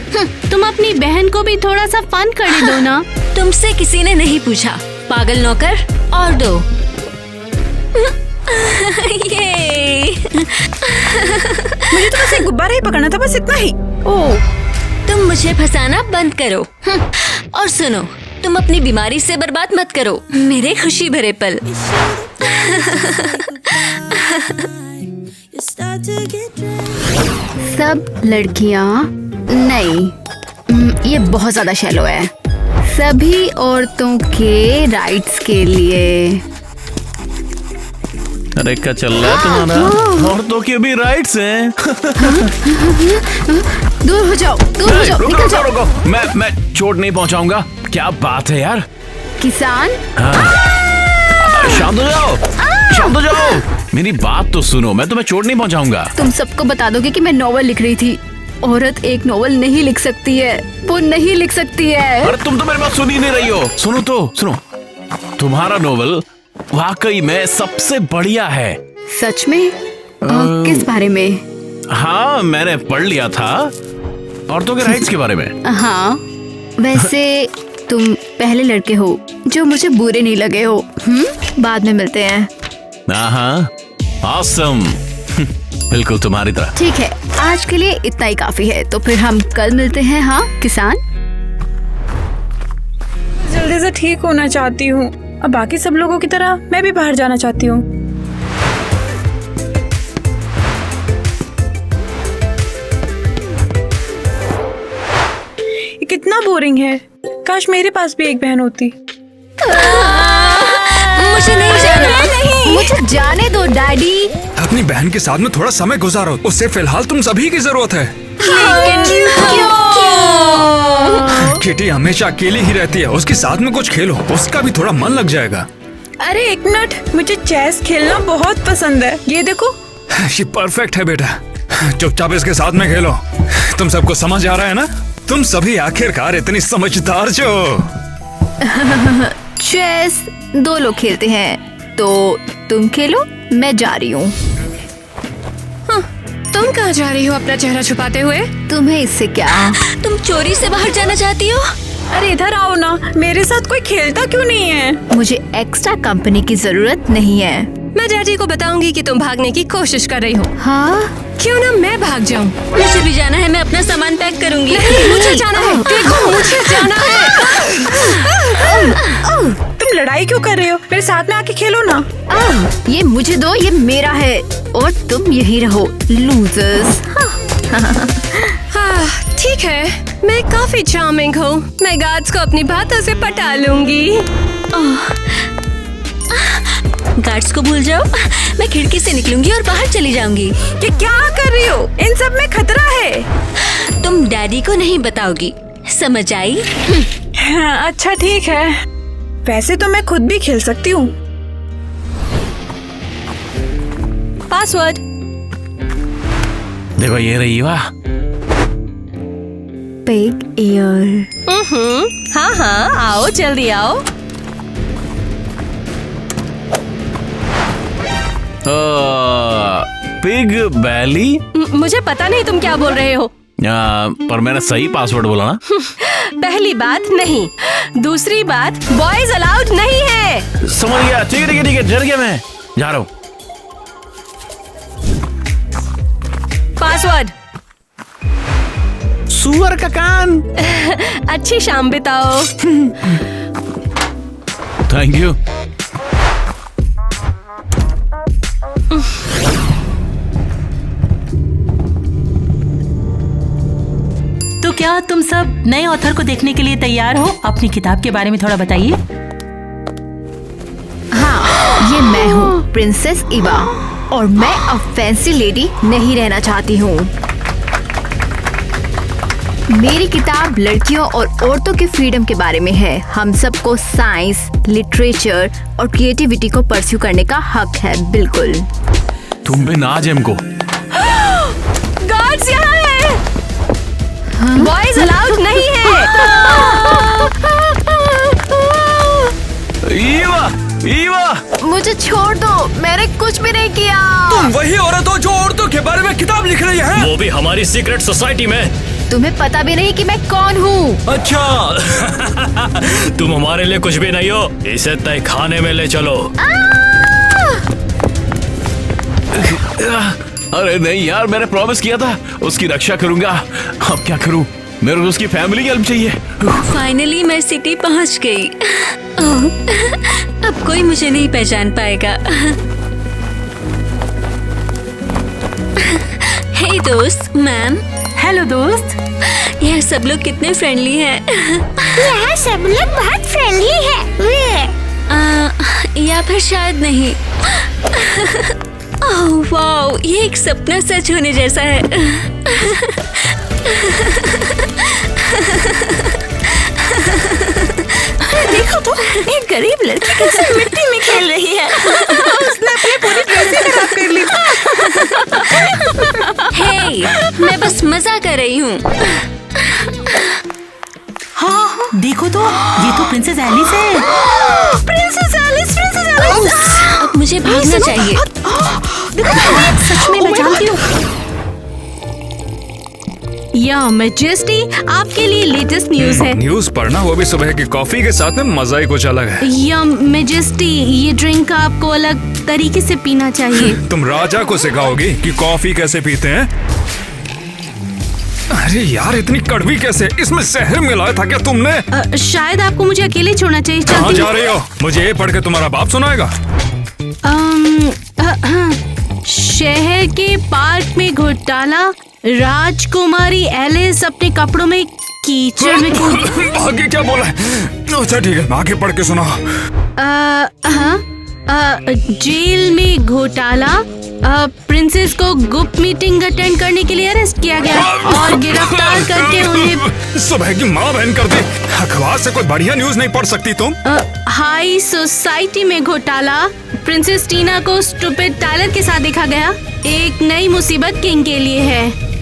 तुम अपनी बहन को भी थोड़ा सा फन करने दो ना। तुमसे किसी ने नहीं पूछा, पागल नौकर। और दो। ये मुझे तो बस एक गुब्बारा ही पकड़ना था, बस इतना ही। ओह, तुम मुझे फंसाना बंद करो। और सुनो, तुम अपनी बीमारी से बर्बाद मत करो मेरे खुशी भरे पल। सब लड़कियाँ नहीं, ये बहुत ज्यादा शैलो है। सभी औरतों के राइट्स के लिए। अरे क्या चल रहा है तुम्हारा? औरतों के भी राइट्स हैं। दूर हो जाओ, दूर हो जाओ, निकल जाओ। रुको, मैं चोट नहीं पहुंचाऊंगा। क्या बात है यार। किसान, शांत हो जाओ, शांत हो जाओ। मेरी बात तो सुनो, मैं तुम्हें चोट नहीं पहुंचाऊंगा। तुम सबको बता दोगे कि मैं नॉवल लिख रही थी। औरत एक नॉवल नहीं लिख सकती है, वो नहीं लिख सकती है। अरे तुम तो मेरी बात सुन ही नहीं रही हो। सुनो तो सुनो, तुम्हारा नॉवल वाकई में सबसे बढ़िया है। सच में? किस बारे में? हाँ, मैंने पढ़ लिया था, औरतों के राइट्स के बारे में। हाँ, वैसे तुम पहले लड़के हो जो मुझे बुरे नहीं लगे हो। बाद में मिलते हैं। हाँ, ऑसम। बिल्कुल तुम्हारी तरह। ठीक है, आज के लिए इतना ही काफी है, तो फिर हम कल मिलते हैं। हाँ किसान, जल्दी से ठीक होना चाहती हूँ। अब बाकी सब लोगों की तरह मैं भी बाहर जाना चाहती हूँ। ये कितना बोरिंग है। काश मेरे पास भी एक बहन होती। मुझे नहीं जाना। मुझे जाने दो डैडी। अपनी बहन के साथ में थोड़ा समय गुजारो, उससे फिलहाल तुम सभी की जरूरत है। किटी हमेशा अकेली ही रहती है, उसके साथ में कुछ खेलो, उसका भी थोड़ा मन लग जाएगा। अरे एक मिनट, मुझे चेस खेलना बहुत पसंद है। ये देखो। ये परफेक्ट है बेटा, चुपचाप इसके साथ में खेलो। तुम सबको समझ आ रहा है ना? तुम सभी आखिरकार इतनी समझदार जो। चेस 2 लोग खेलते हैं, तो तुम खेलो, मैं जा रही हूँ। तुम कहाँ जा रही हो अपना चेहरा छुपाते हुए? तुम्हें इससे क्या? तुम चोरी से बाहर जाना चाहती हो? अरे इधर आओ ना, मेरे साथ कोई खेलता क्यों नहीं है? मुझे एक्स्ट्रा कंपनी की जरूरत नहीं है। मैं डैडी को बताऊंगी कि तुम भागने की कोशिश कर रही हो। हाँ, क्यों ना मैं भाग जाऊं? मुझे भी जाना है, मैं अपना सामान पैक करूंगी। मुझे जाना है, देखो मुझे जाना है। तुम लड़ाई क्यों कर रहे हो? मेरे साथ में आके खेलो ना। ये मुझे दो, ये मेरा है, और तुम यही रहो लूजर्स। हाँ, ठीक है, मैं काफी चार्मिंग हूँ। मैं गार्ड्स को अपनी बातों से पटा लूंगी। गार्ड्स को भूल जाओ, मैं खिड़की से निकलूंगी और बाहर चली जाऊंगी। ये क्या कर रही हो? इन सब में खतरा है। तुम डैडी को नहीं बताओगी, समझ आई? हाँ, अच्छा ठीक है। वैसे तो मैं खुद भी खेल सकती हूँ। पासवर्ड देखो, ये रही। वाह, पिग ईयर। हाँ हाँ, आओ जल्दी आओ। पिग बैली। मुझे पता नहीं तुम क्या बोल रहे हो। पर मैंने सही पासवर्ड बोला ना? पहली बात नहीं, दूसरी बात बॉयज अलाउड नहीं है। समझ गया। ठीक है ठीक है ठीक है, डर गया, मैं जा रहा हूँ। पासवर्ड सुअर का कान। अच्छी शाम बिताओ। Thank you. तो क्या तुम सब नए ऑथर को देखने के लिए तैयार हो? अपनी किताब के बारे में थोड़ा बताइए। हाँ, ये मैं हूँ प्रिंसेस इवा, और मैं अब फैंसी लेडी नहीं रहना चाहती हूँ। मेरी किताब लड़कियों और औरतों के फ्रीडम के बारे में है। हम सबको साइंस, लिटरेचर और क्रिएटिविटी को परस्यू करने का हक है। बिल्कुल। तुम भी ना जेम को। गार्ड्स यहाँ है। बॉयज अलाउड नहीं है। ईवा, ईवा, मुझे छोड़ दो, मैंने कुछ भी नहीं किया। तुम वही औरत हो जो औरतों के बारे में किताब लिख रही है? वो भी हमारी सीक्रेट सोसाइटी में। तुम्हें पता भी नहीं कि मैं कौन हूँ। अच्छा। तुम हमारे लिए कुछ भी नहीं हो। इसे तय खाने में ले चलो। अरे नहीं यार, मैंने प्रॉमिस किया था उसकी रक्षा करूंगा। अब क्या करूं? मेरे को उसकी फैमिली की हेल्प चाहिए। फाइनली मैं सिटी पहुंच गई। ओह, अब कोई मुझे नहीं पहचान पाएगा। हे दोस्त, मैम। हेलो दोस्त। यह सब लोग कितने फ्रेंडली हैं। यहाँ सब लोग बहुत फ्रेंडली है। या फिर शायद नहीं। ओह वाओ, ये एक सपना सच होने जैसा है। देखो तो एक गरीब लड़की के साथ मिट्टी में खेल रही है। उसने अपनी पूरी ड्रेस ही खराब कर ली। हे, मैं बस मजा कर रही हूँ। हाँ देखो तो, ये तो प्रिंसेस एलिस है। Princess Alice, princess Alice. अब मुझे भागना चाहिए। सच में मैं जानती हूँ। या मैजेस्टी, आपके लिए लेटेस्ट न्यूज है। न्यूज पढ़ना, वो भी सुबह की कॉफी के साथ में मजा ही कुछ अलग है। या मैजेस्टी, ये ड्रिंक आपको अलग तरीके से पीना चाहिए। तुम राजा को सिखाओगी कि कॉफी कैसे पीते हैं? अरे यार, इतनी कड़वी कैसे? इसमें जहर मिलाया था क्या तुमने? शायद आपको मुझे अकेले छोड़ना चाहिए। कहाँ जा रही हो? मुझे ये पढ़ के तुम्हारा बाप सुनाएगा। शहर के पार्क में घोटाला, राजकुमारी एलिस अपने कपड़ों में कीचड़ में आगे क्या बोला है? अच्छा ठीक है, आगे पढ़ के सुनाओ। जेल में घोटाला, प्रिंसेस को गुप्त मीटिंग अटेंड करने के लिए अरेस्ट किया गया और गिरफ्तार करके उन्हें सुबह की माँ बहन कर दी। अखबार से कोई बढ़िया न्यूज नहीं पढ़ सकती तुम? हाई सोसाइटी में घोटाला, प्रिंसेस टीना को स्टूपिड टायलर के साथ देखा गया। एक नई मुसीबत किंग के लिए है।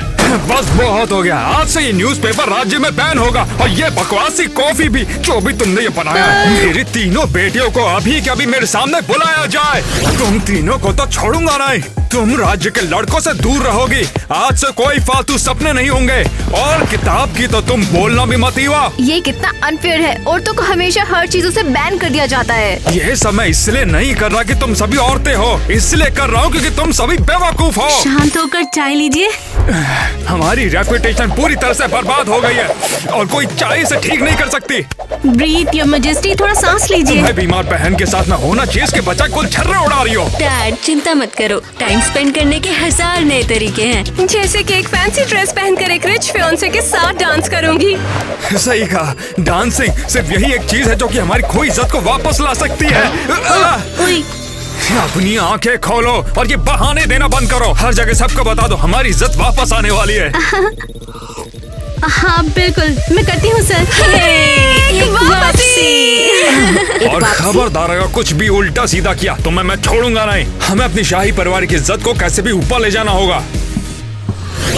बस बहुत हो गया। आज से ये न्यूज़पेपर राज्य में बैन होगा और ये बकवासी कॉफी भी, जो भी तुमने ये बनाया है। मेरी तीनों बेटियों को अभी के अभी मेरे सामने बुलाया जाए। तुम तीनों को तो छोड़ूंगा नहीं। तुम राज्य के लड़कों से दूर रहोगी। आज से कोई फालतू सपने नहीं होंगे। और किताब की तो तुम बोलना भी मत हुआ। ये कितना अनफेयर है। औरतों को हमेशा हर चीजों से बैन कर दिया जाता है। ये सब मैं इसलिए नहीं कर रहा कि तुम सभी औरतें हो, इसलिए कर रहा हूँ क्योंकि तुम सभी बेवकूफ हो। शांत होकर चाय लीजिए। हमारी रेपुटेशन पूरी तरह से बर्बाद हो गई है और कोई चाय से ठीक नहीं कर सकती। ब्रीथ योर मैजेस्टी, थोड़ा सांस लीजिए। तुम्हें बीमार बहन के साथ ना होना चाहिए, इसके बच्चा कुल छर्रे उड़ा रही हो। डैड चिंता मत करो, टाइम स्पेंड करने के 1000 नए तरीके हैं। जैसे कि एक फैंसी ड्रेस पहनकर एक रिच फियांसे के साथ डांस करूंगी। सही कहा, डांसिंग सिर्फ यही एक चीज है जो कि हमारी खोई इज्जत को वापस ला सकती है। अपनी आंखें खोलो और ये बहाने देना बंद करो। हर जगह सबको बता दो हमारी इज्जत वापस आने वाली है। हाँ बिल्कुल, मैं करती हूँ सर। और खबरदार अगर कुछ भी उल्टा सीधा किया तो मैं छोड़ूंगा नहीं। हमें अपनी शाही परिवार की इज्जत को कैसे भी ऊपर ले जाना होगा।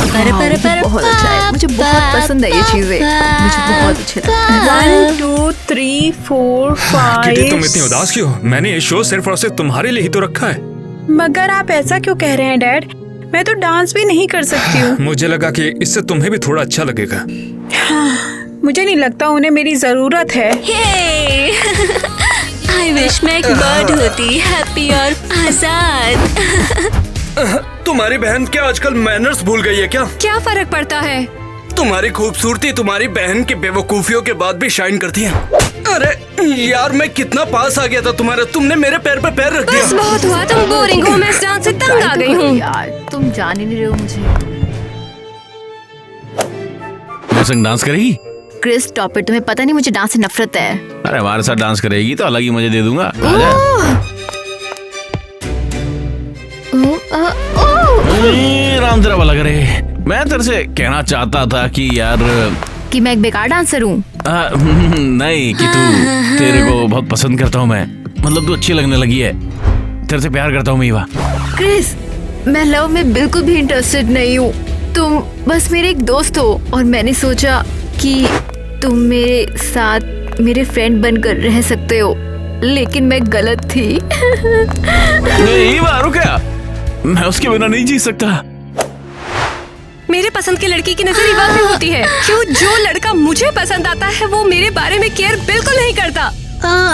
बहुत अच्छा है, मुझे बहुत पसंद है ये चीजें, मुझे बहुत अच्छे लगते हैं। 1 2 3 4 5। किटी, तुम इतनी उदास क्यों? मैंने ये शो सिर्फ और सिर्फ तुम्हारे लिए ही तो रखा है। मगर आप ऐसा क्यों कह रहे हैं डैड? मैं तो डांस भी नहीं कर सकती हूँ। मुझे लगा कि इससे तुम्हें भी थोड़ा अच्छा लगेगा। मुझे नहीं लगता उन्हें मेरी जरूरत है। आई विश मैं एक बर्ड होती, हैप्पी और आजाद। तुम्हारी बहन क्या आजकल मैनर्स भूल गई है क्या? क्या फर्क पड़ता है? तुम्हारी खूबसूरती तुम्हारी बहन की बेवकूफियों के बाद भी शाइन करती है। अरे यार, मैं कितना पास आ गया था तुम्हारे, तुमने मेरे पैर पे पैर रख दिया। बस बहुत हुआ, तुम बोरिंग हो। मैं इस डांस से तंग आ गई हूँ। यार तुम जान ही नहीं रहे हो मुझे। मेरे संग डांस करेगी? क्रिस टॉप इट, तुम्हें पता नहीं मुझे डांस से नफरत है। अरे हमारे साथ डांस करेगी तो अलग ही मजे दे दूंगा। राम तेरा भला करे। मैं तेरे से कहना चाहता था कि यार कि मैं एक बेकार डांसर हूँ। नहीं, कि तू, तेरे को बहुत पसंद करता हूँ मैं। मतलब तू अच्छी लगने लगी है। तेरे से प्यार करता हूँ मैं। ईवा, क्रिस, मैं लव में बिल्कुल भी इंटरेस्टेड नहीं हूँ। तुम बस मेरे एक दोस्त हो और मैंने सोचा कि तुम मेरे साथ मेरे फ्रेंड बनकर रह सकते हो, लेकिन मैं गलत थी। नहीं ईवा, रुक जा। मैं उसके बिना नहीं जी सकता। मेरे पसंद की लड़की की नजर ईवा पे होती है। क्यों? जो लड़का मुझे पसंद आता है वो मेरे बारे में केयर बिल्कुल नहीं करता।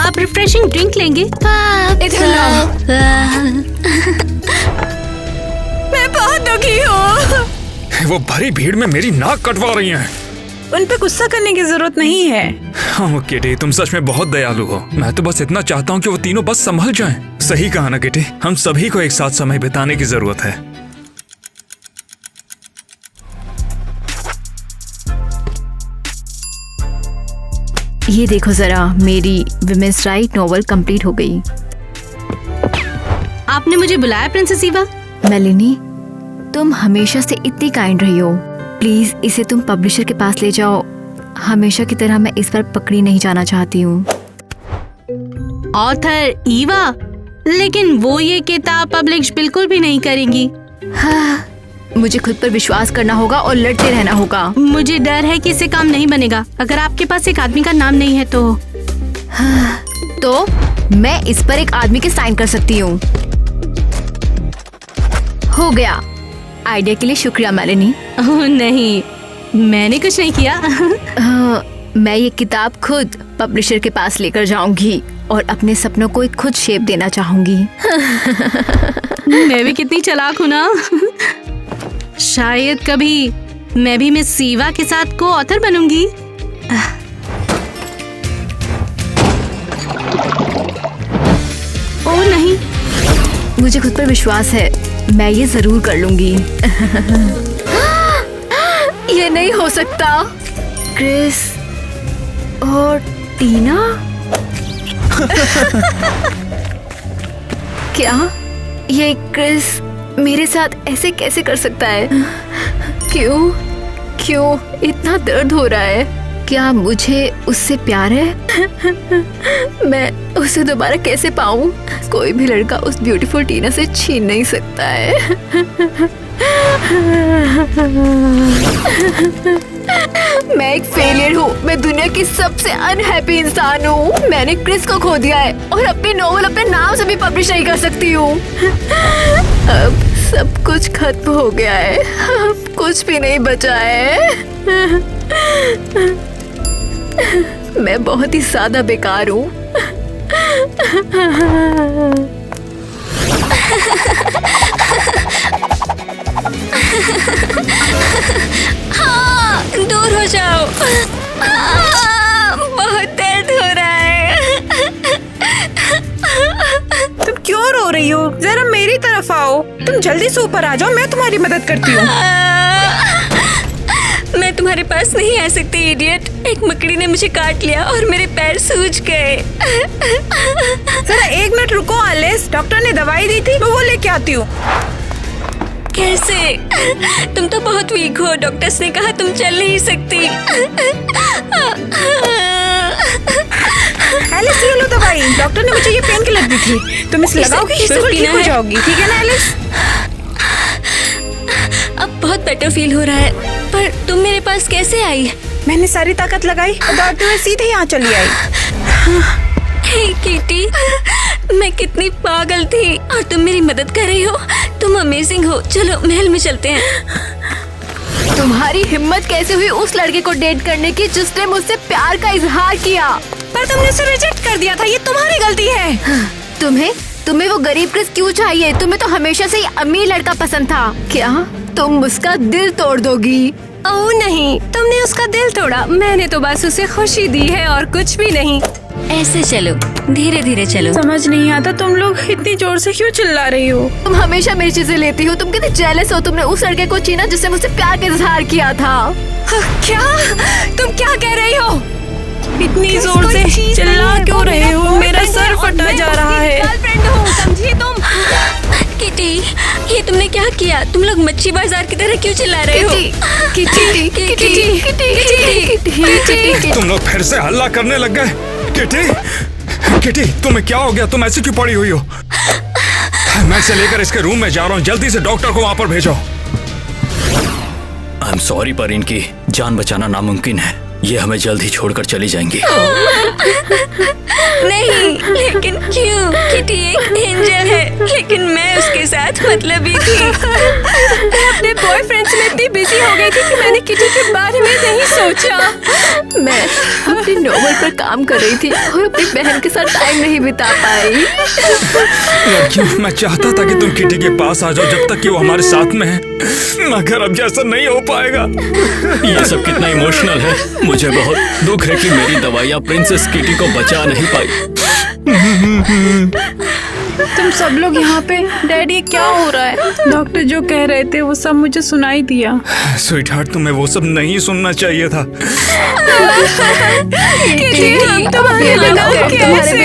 आप रिफ्रेशिंग ड्रिंक लेंगे? इधर लाओ। मैं बहुत दुखी हूँ। वो भरी भीड़ में मेरी नाक कटवा रही हैं। उन पे गुस्सा करने की जरूरत नहीं है। हाँ किटी, तुम सच में बहुत दयालु हो। मैं तो बस इतना चाहता हूँ कि वो तीनों बस संभल जाएं। सही कहा ना किटी, हम सभी को एक साथ समय बिताने की जरूरत है। ये देखो जरा, मेरी विमेंस राइट नॉवल कंप्लीट हो गई। आपने मुझे बुलाया प्रिंसेस ईवा? मेलिनी, तुम हमेशा से इतनी काइंड रही हो। प्लीज इसे तुम पब्लिशर के पास ले जाओ। हमेशा की तरह मैं इस बार पकड़ी नहीं जाना चाहती हूँ। ऑथर ईवा, लेकिन वो ये किताब पब्लिश बिल्कुल भी नहीं करेंगी। हाँ, मुझे खुद पर विश्वास करना होगा और लड़ते रहना होगा। मुझे डर है कि इससे काम नहीं बनेगा। अगर आपके पास एक आदमी का नाम नहीं है तो हाँ, तो मैं इस पर एक आदमी के साइन कर सकती हूँ। हो गया। आइडिया के लिए शुक्रिया मालिनी। ओह नहीं, मैंने कुछ नहीं किया। मैं ये किताब खुद पब्लिशर के पास लेकर जाऊंगी और अपने सपनों को एक खुद शेप देना चाहूंगी। मैं भी कितनी चालाक हूँ ना। शायद कभी मैं भी मिस सीवा के साथ को ऑथर बनूंगी। ओ नहीं, मुझे खुद पर विश्वास है, मैं ये जरूर कर लूंगी। ये नहीं हो सकता। क्रिस और टीना? क्या ये क्रिस मेरे साथ ऐसे कैसे कर सकता है? क्यों इतना दर्द हो रहा है? क्या मुझे उससे प्यार है? मैं उसे दोबारा कैसे पाऊं? कोई भी लड़का उस ब्यूटीफुल टीना से छीन नहीं सकता है। मैं एक फेलियर हूँ। मैं दुनिया की सबसे अनहैप्पी इंसान हूँ। मैंने क्रिस को खो दिया है और अपनी नोवेल अपने नाम से भी पब्लिश नहीं कर सकती हूँ। अब सब कुछ खत्म हो गया है। अब कुछ भी नहीं बचा है। मैं बहुत ही ज्यादा बेकार हूँ। हाँ, दूर हो जाओ। बहुत दर्द हो रहा है। तुम क्यों रो रही हो? जरा मेरी तरफ आओ। तुम जल्दी से ऊपर आ जाओ, मैं तुम्हारी मदद करती हूँ। मैं तुम्हारे पास नहीं आ सकती इडियट। एक मकड़ी ने मुझे काट लिया और मेरे पैर सूज गए। जरा एक मिनट रुको एलिस, डॉक्टर ने दवाई दी थी, मैं वो लेके आती हूँ। कैसे? तुम तो बहुत वीक हो। डॉक्टर्स ने कहा तुम चल नहीं सकती। एलिस ये लो दवाई। डॉक्टर ने मुझे ये पेन किलर दी थी, तुम इसे लगाओगी बिल्कुल ठीक हो जाओगी। ठीक है ना एलिस? अब बहुत बेटर फील हो रहा है। पर तुम मेरे पास कैसे आई? मैंने सारी ताकत लगाई और दौड़ते हुए सीधे यहाँ चली आई। हे किटी, मैं कितनी पागल थी और तुम मेरी मदद कर रही हो। तुम अमेजिंग हो। चलो महल में चलते हैं। तुम्हारी हिम्मत कैसे हुई उस लड़के को डेट करने की जिसने मुझसे प्यार का इजहार किया? पर तुमने उसे रिजेक्ट कर दिया था, ये तुम्हारी गलती है। तुम्हें वो गरीब क्रिस क्यों चाहिए? तुम्हें तो हमेशा से ही अमीर लड़का पसंद था। क्या तुम उसका दिल तोड़ दोगी? ओह नहीं, तुमने उसका दिल तोड़ा। मैंने तो बस उसे खुशी दी है और कुछ भी नहीं। ऐसे चलो, धीरे धीरे चलो। समझ नहीं आता तुम लोग इतनी जोर से क्यों चिल्ला रही हो? तुम हमेशा मेरी चीजें लेती हो। तुम कितने जेलस हो। तुमने उस लड़के को चीना जिससे मुझसे प्यार का इजहार किया था। क्या? तुम क्या कह रही हो? इतनी जोर से चिल्ला क्यों रहे हो? मेरा सर फटा जा रहा है। गर्लफ्रेंड हूँ, समझी तुम? किटी, ये तुमने क्या किया? तुम लोग मच्छी बाजार की तरह क्यों चिल्ला रहे हो? तुम लोग फिर से हल्ला करने लग गए। किटी, तुम्हें क्या हो गया? तुम ऐसी क्यों पड़ी हुई हो? मैं इसे लेकर इसके रूम में जा रहा हूँ। जल्दी से डॉक्टर को वहाँ पर भेजो। आई एम सॉरी पर इनकी जान बचाना नामुमकिन है। ये हमें जल्द ही छोड़कर चली जाएंगी। नहीं, लेकिन क्यों? किटी एक एंजल है, लेकिन मैं उसके साथ मतलबी थी। मैं अपने बॉयफ्रेंड्स में इतनी बिजी हो गई थी कि मैंने किटी के बारे में नहीं सोचा। मैं अपनी नोवेल पर काम कर रही थी और अपनी बहन के साथ टाइम नहीं बिता पाई। लड़कियों, मैं चाहता था कि तुम किटी के पास आ जाओ जब तक कि वो हमारे साथ में है, मगर अब जैसा नहीं हो पाएगा। ये सब कितना इमोशनल है। मुझे बहुत दुख है कि मेरी दवाइयाँ प्रिंसेस किटी को बचा नहीं पाई। तुम सब लोग यहाँ पे। डैडी ये क्या हो रहा है? डॉक्टर जो कह रहे थे वो सब मुझे सुनाई दिया। स्वीट हार्ट, तुम्हें वो सब नहीं सुनना चाहिए था। किटी, हम तुम्हारे बिना कैसे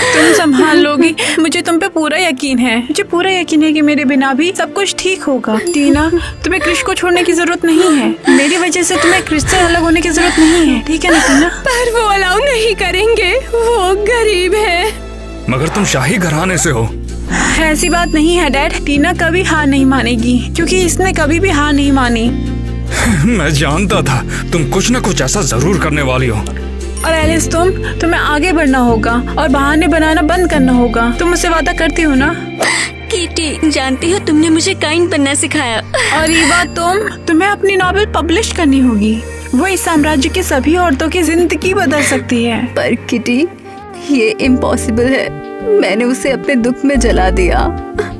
तुम संभाल लोगी, मुझे तुम पे पूरा यकीन है। मुझे पूरा यकीन है कि मेरे बिना भी सब कुछ ठीक होगा। टीना, तुम्हें क्रिश को छोड़ने की जरूरत नहीं है। मेरी वजह से तुम्हें क्रिश से अलग होने की जरूरत नहीं है, ठीक है ना टीना? पर वो अलाउ नहीं करेंगे, वो गरीब है। मगर तुम शाही घराने से हो। ऐसी बात नहीं है डैड। टीना कभी हार नहीं मानेगी, क्योंकि इसने कभी भी हार नहीं मानी। मैं जानता था तुम कुछ न कुछ ऐसा जरूर करने वाली हो। और एलिस, तुम्हें आगे बढ़ना होगा और बहाने बनाना बंद करना होगा। तुम मुझसे वादा करती हो ना? कीटी, जानती हो तुमने मुझे काइंड बनना सिखाया। और ईवा, तुम्हें अपनी नॉवेल पब्लिश करनी होगी। वो इस साम्राज्य की सभी औरतों की जिंदगी बदल सकती है। पर किटी, ये इम्पॉसिबल है। मैंने उसे अपने दुख में जला दिया।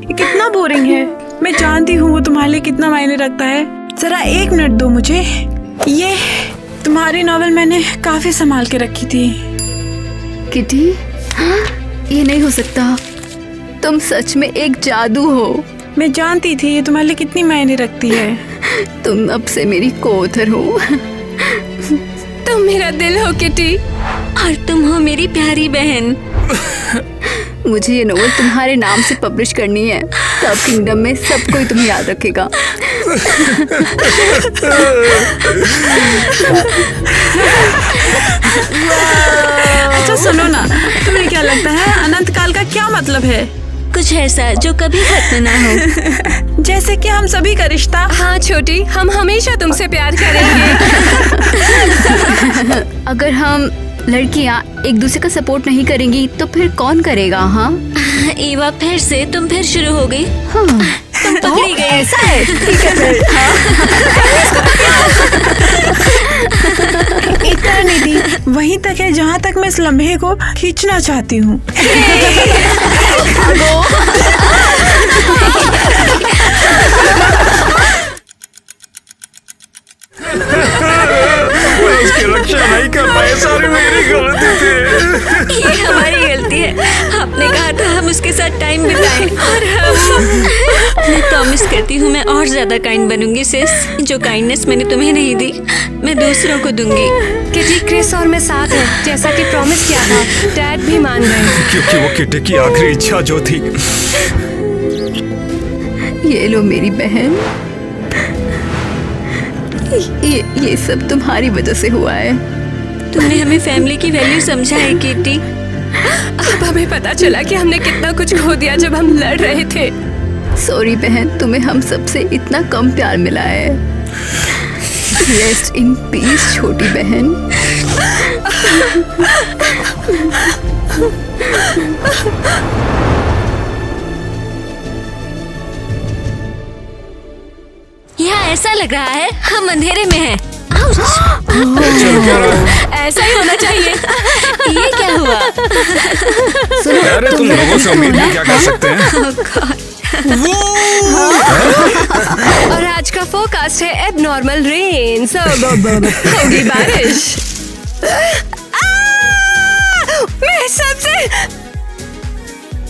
ये कितना बोरिंग है। मैं जानती हूँ वो तुम्हारे लिए कितना मायने रखता है। जरा 1 मिनट दो मुझे। ये तुम्हारी नॉवेल मैंने काफी संभाल के रखी थी। किटी, ये नहीं हो सकता। तुम सच में एक जादू हो। मैं जानती थी ये तुम्हारे लिए कितनी मायने रखती है। तुम अब से मेरी कोथर हो। तुम मेरा दिल हो किटी, और तुम हो मेरी प्यारी बहन। मुझे ये नोवेल तुम्हारे नाम से पब्लिश करनी है, तब किंगडम में सब कोई तुम्हें याद रखेगा। अच्छा सुनो ना, तुम्हें क्या लगता है अनंत काल का क्या मतलब है? कुछ ऐसा जो कभी खत्म ना हो। जैसे कि हम सभी का रिश्ता। हाँ छोटी, हम हमेशा तुमसे प्यार करेंगे। अगर हम लड़कियाँ एक दूसरे का सपोर्ट नहीं करेंगी तो फिर कौन करेगा? हाँ ईवा, तुम फिर शुरू हो गई। हाँ। तुम पकड़ी गई। ऐसा है, ठीक है फिर। इटर्निटी वहीं तक है जहाँ तक मैं इस लम्हे को खींचना चाहती हूँ। उसकी रक्षा नहीं कर पाए, सारी मेरी गलती थी। ये हमारी गलती है। आपने कहा था हम उसके साथ टाइम बिताएं, और मैं प्रॉमिस करती हूँ मैं और ज्यादा काइंड बनूंगी सिस। जो काइंडनेस मैंने तुम्हें नहीं दी, मैं दूसरों को दूंगी। किटी, क्रिस और मैं साथ हैं, जैसा कि प्रॉमिस किया था। डैड भी मान गए। क्योंकि वो किटी की आखिरी इच्छा जो थी। ये लो मेरी बहन, ये सब तुम्हारी वजह से हुआ है। तुमने हमें फैमिली की वैल्यू समझा है किटी। अब हमें पता चला कि हमने कितना कुछ खो दिया जब हम लड़ रहे थे। सॉरी बहन, तुम्हें हम सबसे इतना कम प्यार मिला है। रेस्ट इन पीस छोटी बहन। यहाँ ऐसा लग रहा है हम अंधेरे में हैं। ऐसा ही होना चाहिए। ये क्या हुआ? अरे तुम लोगों से उम्मीद भी क्या कर सकते हैं? और आज का फोरकास्ट है एबनॉर्मल रेन, होगी बारिश। मैं सबसे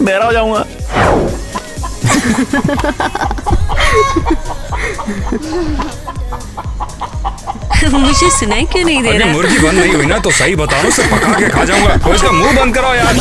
बहरा हो जाऊंगा। मुझे सुनाई क्यों नहीं दे अगर रहा? मुर्गी बंद नहीं हुई ना तो सही बताओ, उसे पका के खा जाऊंगा। तो इसका मुंह बंद करो यार।